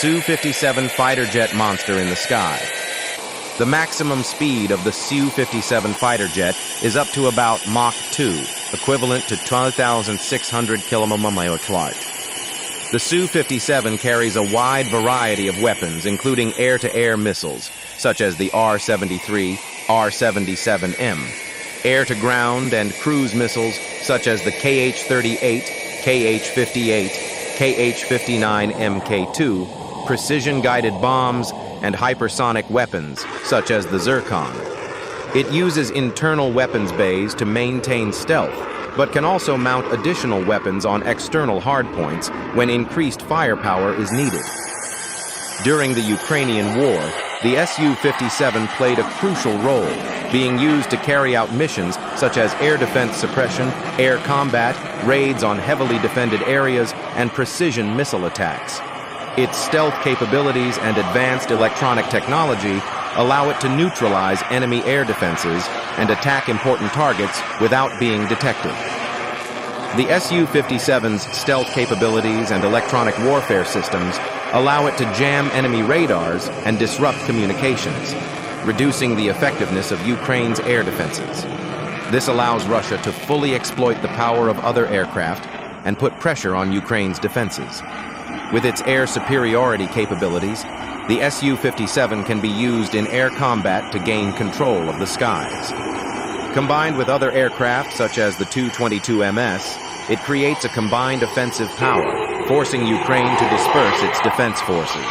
Su-57 fighter jet monster in the sky. The maximum speed of the Su-57 fighter jet is up to about Mach 2, equivalent to 12,600 km/h. The Su-57 carries a wide variety of weapons, including air-to-air missiles, such as the R-73, R-77M, air-to-ground and cruise missiles, such as the KH-38, KH-58, KH-59 Mk2, precision-guided bombs, and hypersonic weapons, such as the Zircon. It uses internal weapons bays to maintain stealth, but can also mount additional weapons on external hardpoints when increased firepower is needed. During the Ukrainian war, the Su-57 played a crucial role, being used to carry out missions such as air defense suppression, air combat, raids on heavily defended areas, and precision missile attacks. Its stealth capabilities and advanced electronic technology allow it to neutralize enemy air defenses and attack important targets without being detected. The Su-57's stealth capabilities and electronic warfare systems allow it to jam enemy radars and disrupt communications, reducing the effectiveness of Ukraine's air defenses. This allows Russia to fully exploit the power of other aircraft and put pressure on Ukraine's defenses. With its air superiority capabilities, the Su-57 can be used in air combat to gain control of the skies. Combined with other aircraft such as the Tu-22MS, it creates a combined offensive power, forcing Ukraine to disperse its defense forces.